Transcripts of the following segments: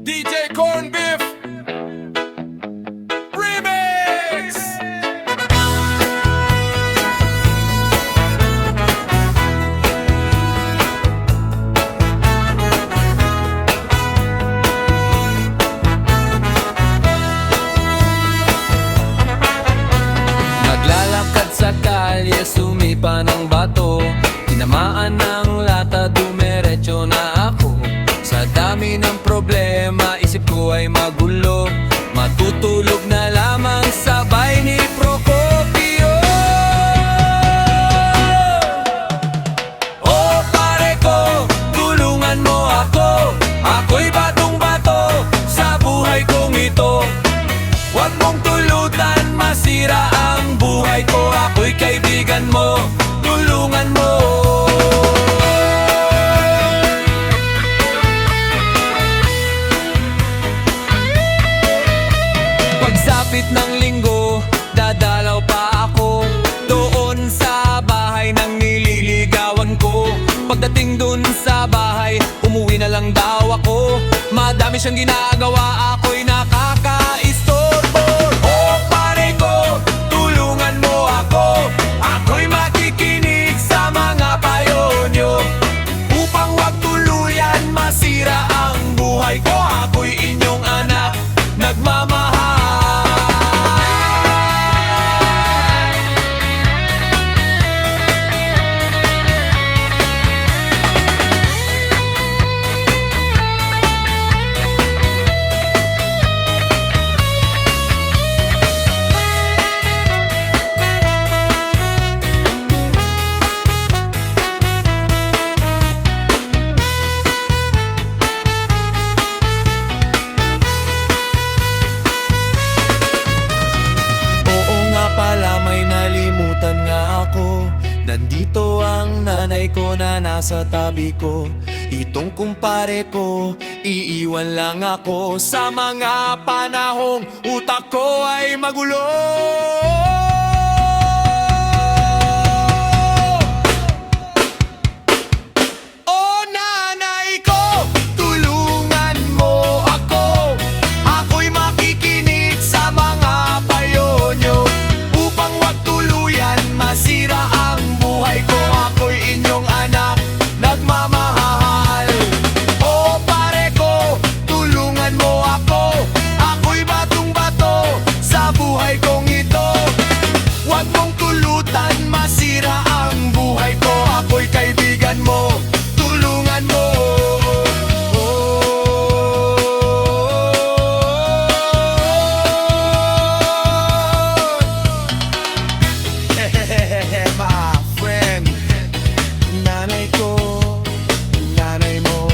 DJ Corn Beef Remix. Naglalakad sa kalye, sumipa ng bato, tinamaan ng lata, dumiretso na ako. Sa dami ng problema, isip ko ay magulo, matutulog na lamang sabay ni Procopio. Oh pare ko, tulungan mo ako, ako'y batong-bato sa buhay kong ito. Huwag mong tulutan, masira ang buhay ko, ako'y kaibigan mo, tulungan mo. Pagsapit ng linggo, dadalaw pa ako doon sa bahay ng nililigawan ko. Pagdating dun sa bahay, umuwi na lang daw ako. Madami siyang ginagawa, ako'y nakakaistorbo. Oh pare ko, tulungan mo ako, ako'y makikinig sa mga payo nyo, upang wag tuluyan masira ang buhay ko. Ako'y inyong anak, nagmamahal. May nalimutan nga ako, nandito ang nanay ko na nasa tabi ko. Itong kumpare ko, iiwan lang ako sa mga panahong utak ko ay magulo. Oh nanay ko, tulungan mo ako, ako'y makikinig sa mga payo nyo, upang wag tuluyan masira ang buhay ko. Ako'y inyong anak, nagmamahal. Oh pare ko, tulungan mo ako, ako'y batong-bato sa buhay kong ito. Wag mong tulutan, masira ang buhay ko, ako'y kaibigan mo, tulungan mo. My friend, nanay ko, nanay mo,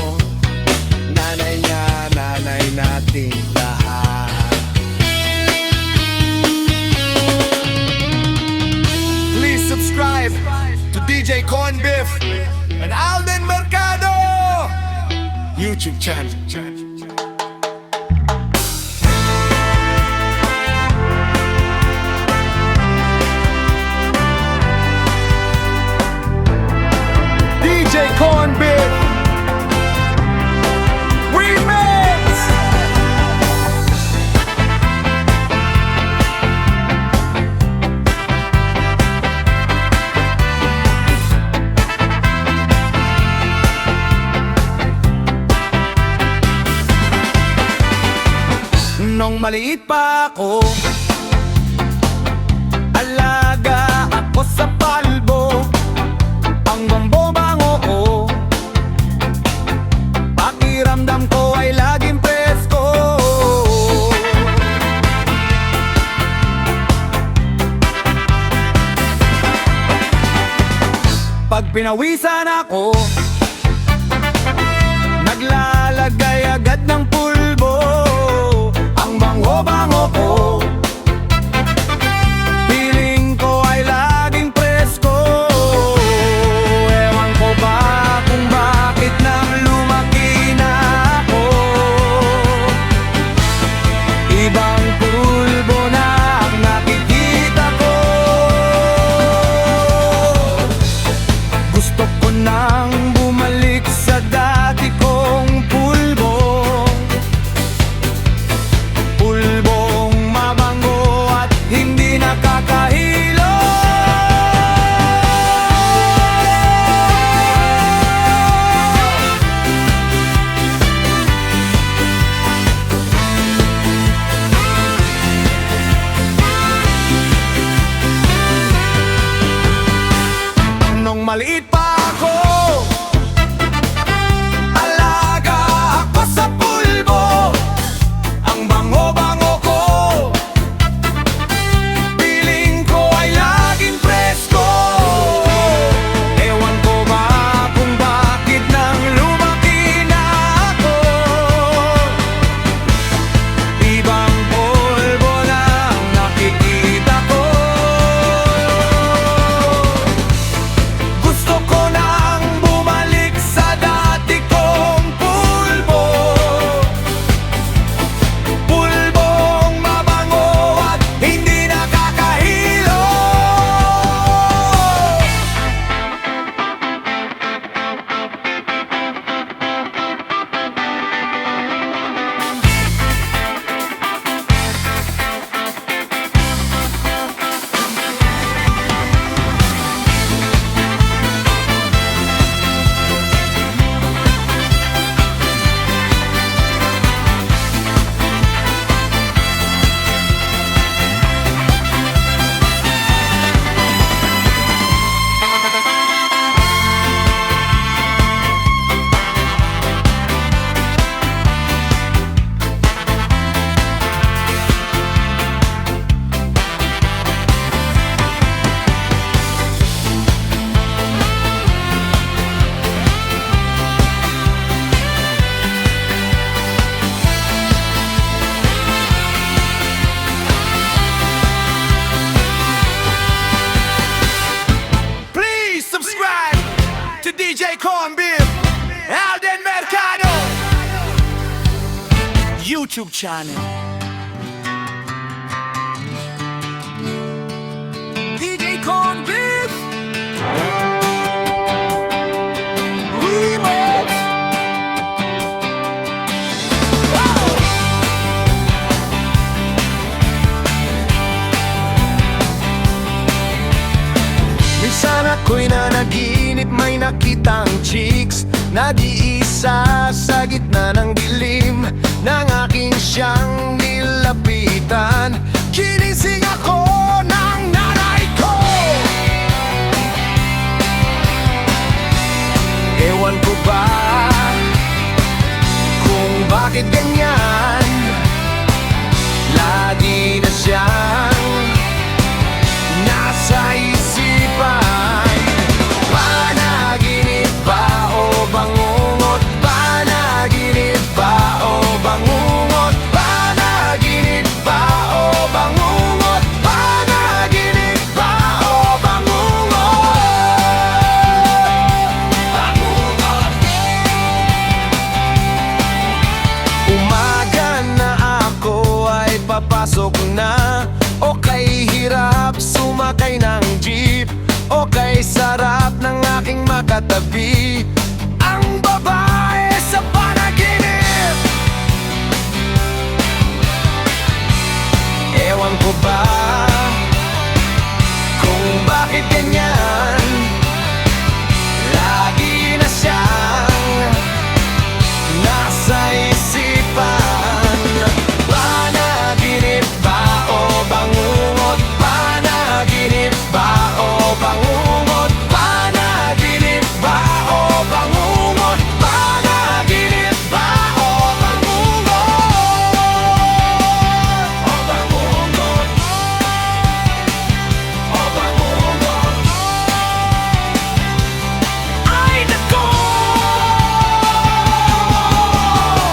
nanay niya, nanay nating lahat. Please subscribe to DJ Corn Beef and Alden Mercado YouTube channel. DJ Corn Beef Remix. Nung maliit pa ako, alaga ako sa palbo, ang bambo-bango ko, pakiramdam ko ay laging presko. Pag pinawisan ako, naglalagay agad ng pulbo, ang bango-bango ko, piling ko ay laging presko. Ewan ko ba kung bakit nang lumaki na ako, ibang pulbo na ang nakikita ko. Gusto ko nang YouTube channel. DJ Corn Beef Remix. Minsan ako'y nanaginip, may nakitang chicks nag-iisa sa gitna ng dilim ng aking siyang nilapitan. Ginising ako ng nanay ko. Ewan ko ba kung bakit ganyan, lagi na siyang nasa isipan. Panaginip ba o bangungot? Panaginip ba o bangungot? Panaginip ba o bangungot? Panaginip ba o bangungot? Bangungot. Umaga na ako ay papasok na, o kay hirap sumakay ng jeep, o kay sarap ng aking makatabi ang babae sa panaginip. Ewan ko ba kung bakit ganyan, lagi na siyang nasa isipan. Panaginip ba o bangungot? Panaginip ba o bangungot? Panaginip ba o bangungot? Panaginip ba o bangungot? O bangungot? O bangungot? Ay nako!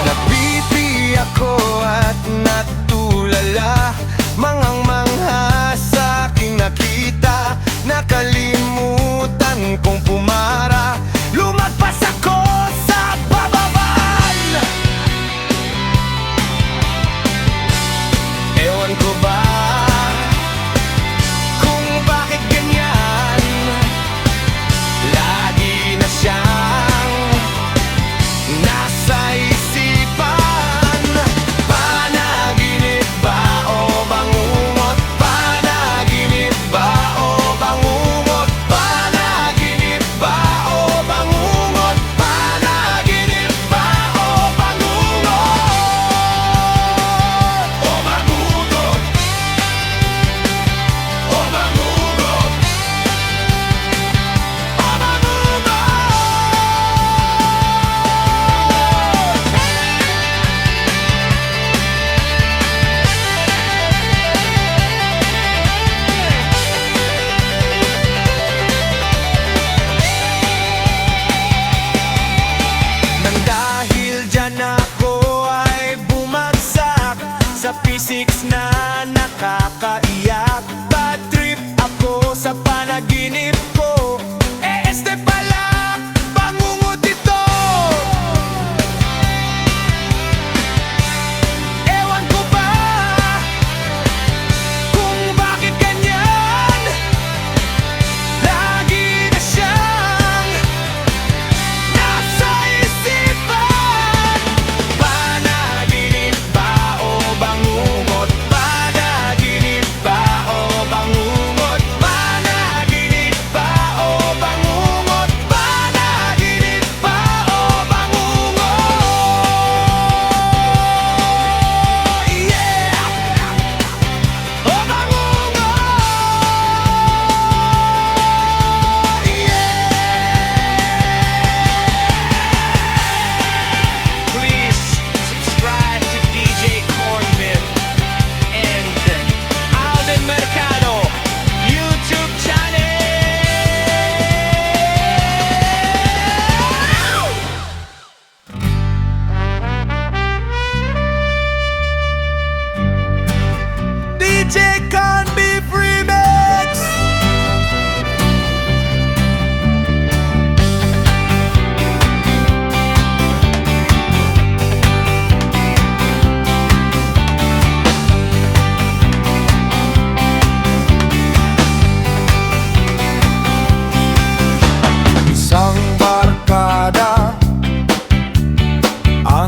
Napiti ako at natulala, manghang-mangha sa aking nakita. Nakalimutan kong pumara, lumagpas ako sa bababaan. Ewan ko ba kung bakit ganyan, lagi na siyang nasa isipan. Panaginip ba o bangungot? Panaginip ba o bangungot? Panaginip ba o bangungot? Panaginip ba o bangungot? O bangungot? O bangungot? O bangungot? Nang dahil dyan ako ay bumagsak sa physics na nakakaiyak. Bad trip ako sa panaginip ko, este pala bangungot ito. Ewan ko ba kung bakit ganyan, lagi na siyang nasa isipan. Panaginip ba o bangungot? Panaginip ba o bangungot? Panaginip ba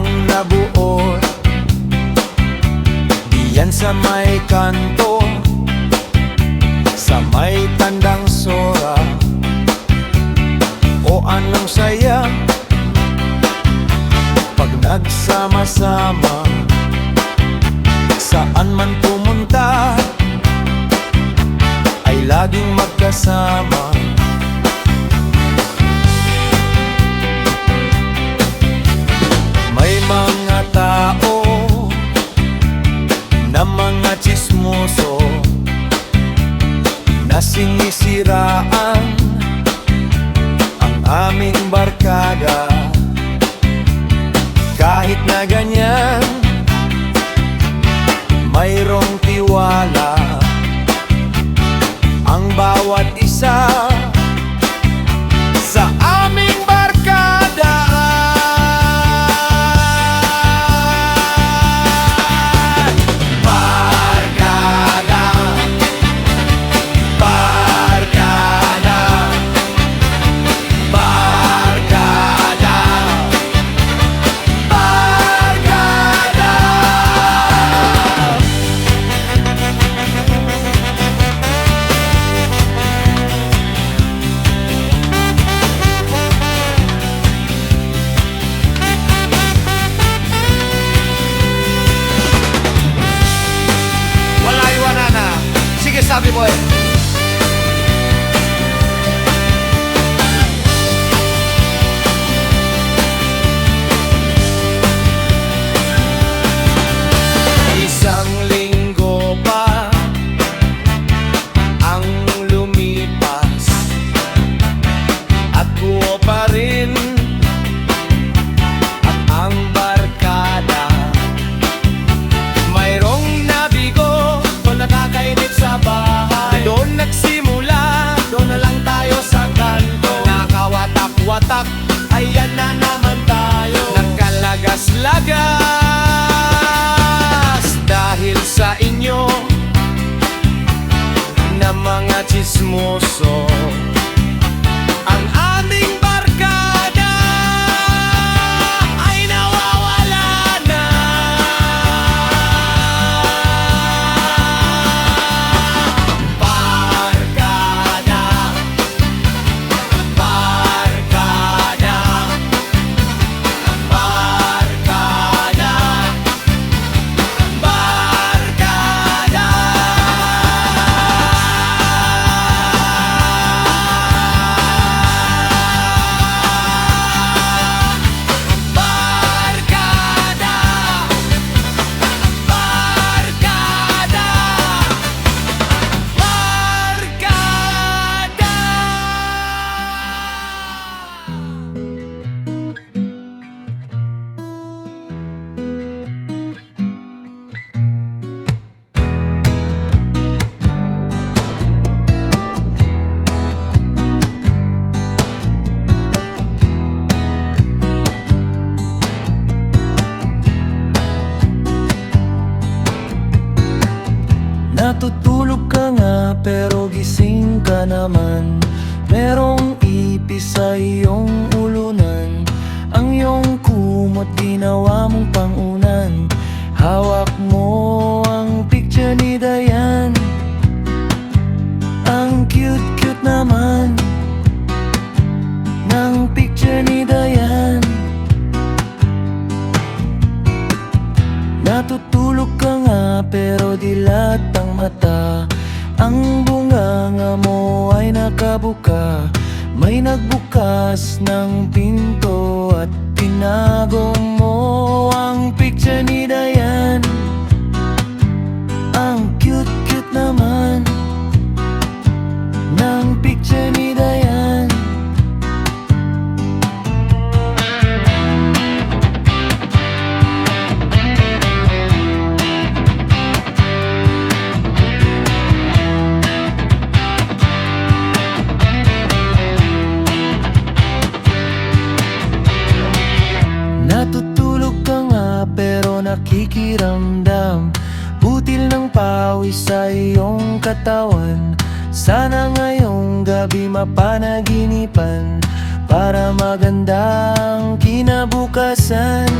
ang nabuo. Diyan sa may kanto, sa may tandang sora. O anong saya pag nagsama-sama. Saan man pumunta ay laging magkasama. May mga tao na mga tsismoso na sinisiraan ang aming barkada. Kahit na ganyan, mayroong tiwala ang bawat isa sa aming barkada. Barkada, barkada, barkada, barkada. Wala iwanan na. Sige, sabi mo eh. Isang linggo pa ang lumipas at buo pa rin at ang barkada. Mayroong nabigo o nakakainip sa bahay. Doon nagsimula, doon na lang tayo sa kanto. Nakawatak-watak, ayan na naman tayo. Nakalagas-lagas dahil sa inyo na mga tsismoso. Ang aming barkada ay nawawala na. Barkada, barkada, barkada, barkada. Barkada, barkada, barkada. Natutulog ka nga pero gising ka naman. Merong ipis sa iyong ulunan. Ang iyong kumot ginawa mong pangunan. Hawak mo ang picture ni Dayan. Ang cute-cute naman ng picture ni Dayan. Natutulog ka nga pero dilat ang mata. Ang bunganga mo ay nakabuka. May nagbukas ng pinto at tinago mo ang picture ni Dayan. Ang cute-cute naman ng picture ni Dayan. Natutulog ka nga pero nakikiramdam. Butil ng pawis sa iyong katawan. Sana ngayong gabi mapanaginipan para magandang kinabukasan.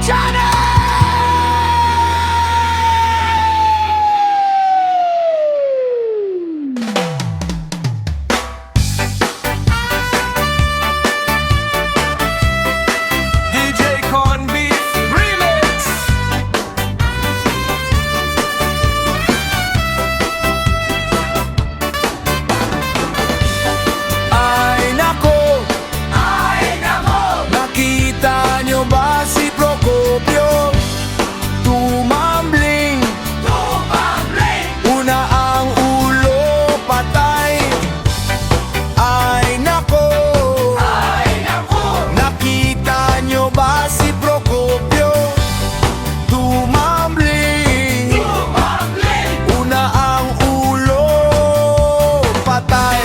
DJ Con Beef Remix. Ay nako, nakita nyo ba si Procopio? Tumambling, una ang ulo patay. Ay nako, nakita nyo ba si Procopio? Tumambling, una ang ulo patay.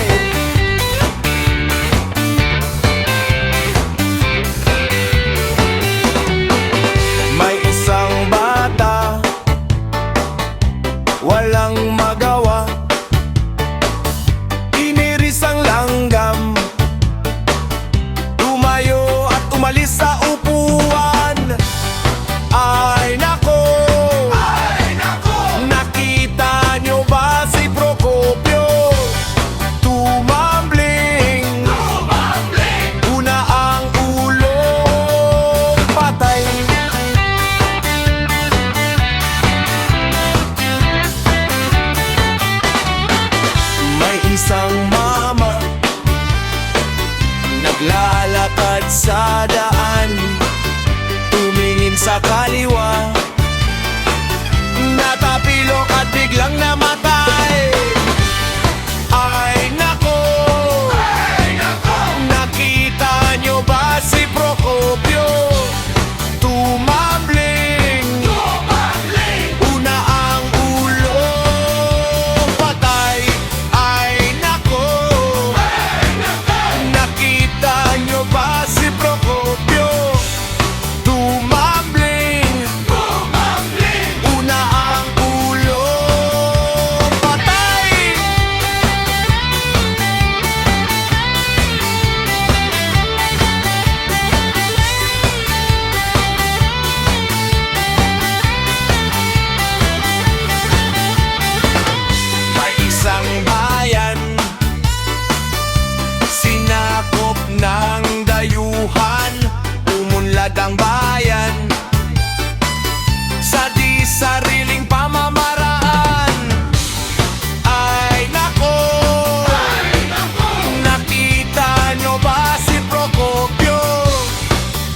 May isang bata, walang magawa, iniris ang langgam, tumayo at umalis sa upuan. Ay nako, nakita nyo ba si Procopio? Tumambling, una ang ulo patay. May isang mama, naglalakad sa daan, tumingin sa kaliwa, natapilok at biglang namatay. Ay nako, nakita nyo ba si Procopio? Tumambling, una ang ulo patay. Ay nako, nakita nyo ba si Procopio? Tumambling, una ang ulo patay. May isang bayan, sinakop ng dayuhan, umunlad ang bayan sa di sariling pamamaraan. Ay nako, nakita nyo ba si Procopio?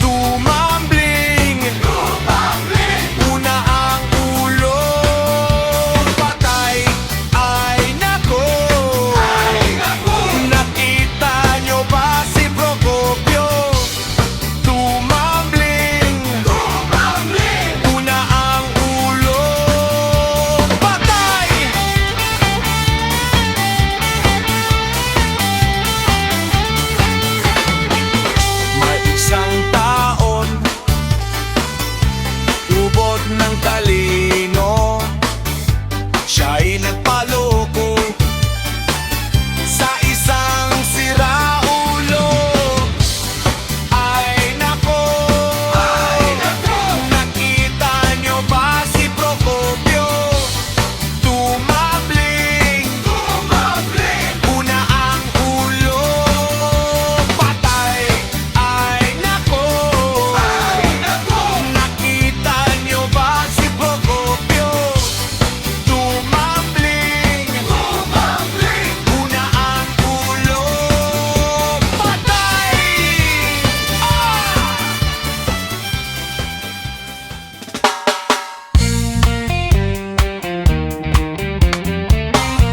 Tumambling, una ang ulo patay. Ay nako, nakita nyo ba si Procopio? Tumambling, una ang ulo patay. May isang taon, ubod ng talino, siya'y nagpaloko sa isang siraulo. Ay nako, nakita nyo ba si Procopio? Tumambling, una ang ulo patay. Ay nako, nakita nyo ba si Procopio? Tumambling, una ang ulo patay.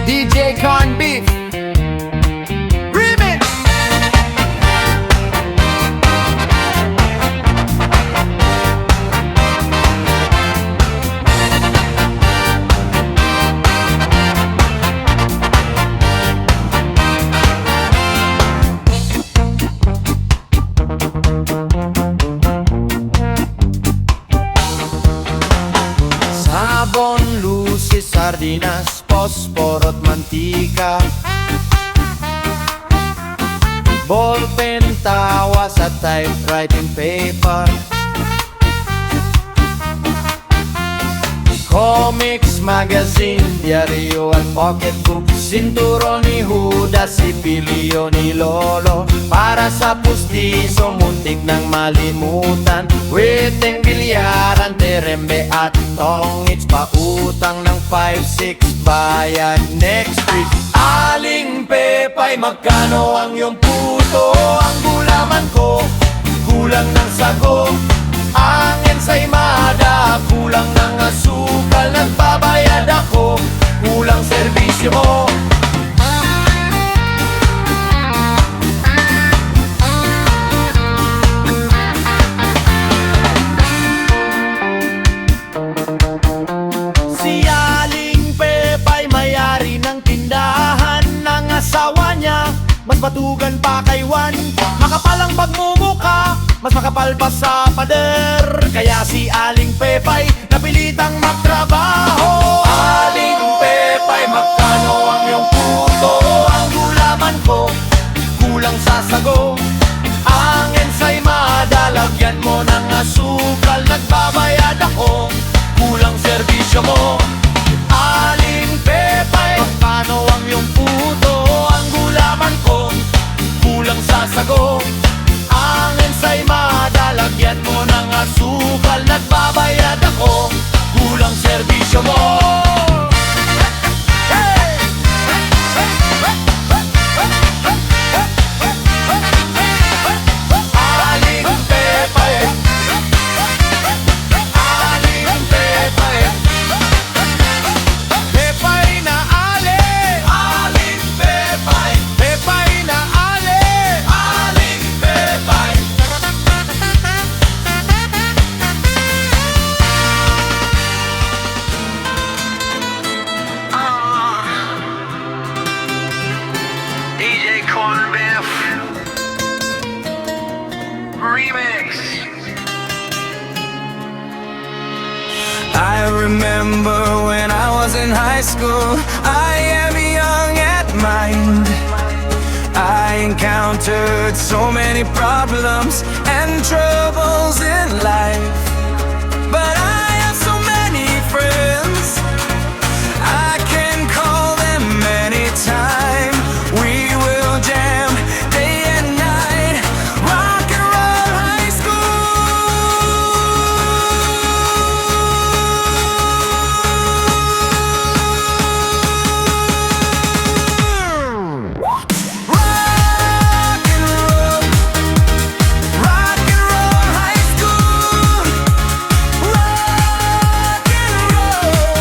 DJ Con Beef Remix. Sabon, luces, sardinas, posporo at mantika, ballpen, tawas at typewriting paper, Comics, magazine, diaryo at pocketbook, sinturon ni Judas, sipilyo ni Lolo. Para sa pustiso, muntik ng malimutan, witeng, bilyaran, terembe at tongits. Pautang ng 5-6, bayad next week. Aling Pepay, magkano ang iyong puto? Ang gulaman ko, kulang ng sago. Ang ensaymada, kulang ng asukal. Nagbabayad ako, kulang serbisyo mo. Si Aling Pepay, may-ari ng tindahan. Ng asawa niya, mas batugan pa kay Juan. Makapal ang pagmumuka, mas makapal pa sa pader. Kaya si Aling Pepay napilitang magtrabaho. Aling Pepay, magkano ang iyong puto? Ang gulaman ko, kulang sa sago. Ang ensaymada, lagyan mo ng asukal. Nagbabayad ako, kulang serbisyo mo. Aling Pepay, magkano ang iyong puto? Ang gulaman ko, kulang sa sago. Ang ensaymada, lagyan mo ng asukal. Nagbabayad ako, kulang serbisyo mo. Aling Pepay, Aling Pepay, Pepay na ale, Aling Pepay, Pepay na ale, Aling Pepay. DJ Corn Biff Remix. I remember when I was in high school, I am young at mind. I encountered so many problems and troubles in life, but I have so many friends, I can call them anytime. We will jam day and night, rock and roll high school. Rock and roll high school. Rock and roll high school. Rock and roll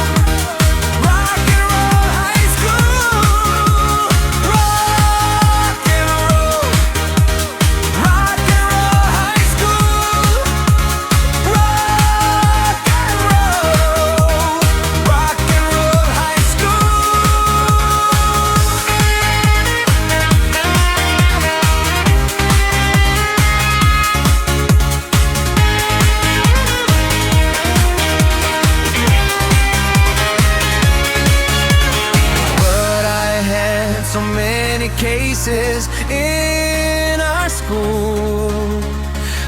high school. Rock and roll high But I had so many cases in our school,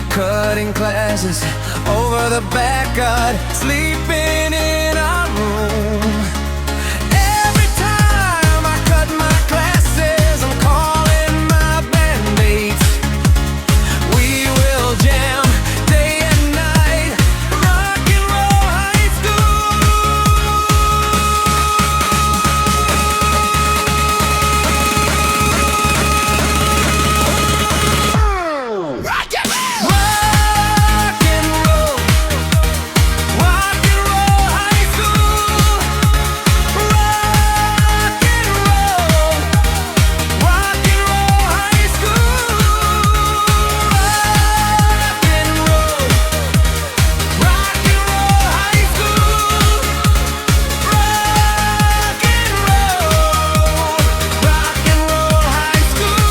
cutting classes over the back, God, sleeping in our room. Every time I cut my classes, I'm calling my bandmates. We will jam day and night, rock and roll high school. Rock and roll high school. Rock and roll high school. Rock and roll high school. Rock and roll high school.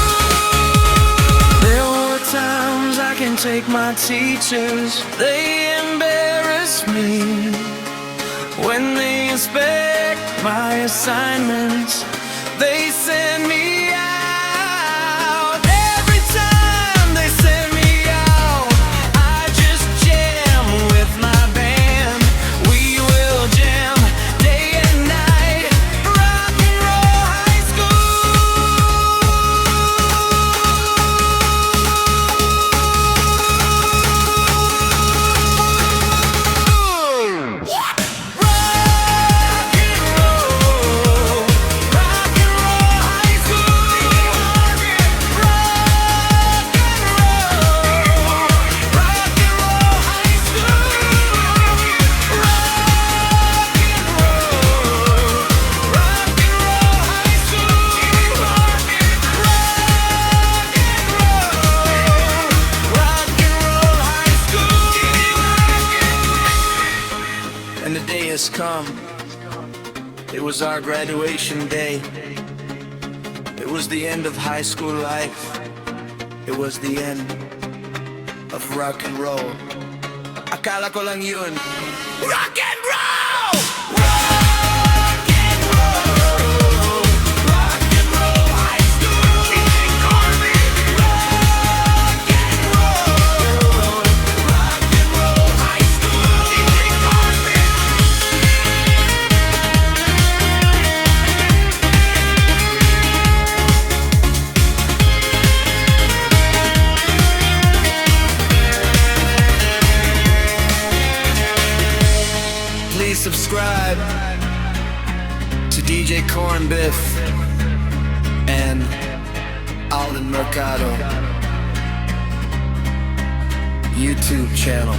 There were times I can take my teachers, they embarrass me. When they inspect my assignments, they send me out. Every time they send me out, I just jam with my band. We will jam come. It was our graduation day. It was the end of high school life. It was the end of rock and roll. Akala ko lang yun. Rock and roll! Rock and roll! Rock and roll high school! DJ Corbin! Rock and roll! Rock and roll high school! DJ Corbin! Please subscribe to DJ Corn Biff and Alden Mercado YouTube channel.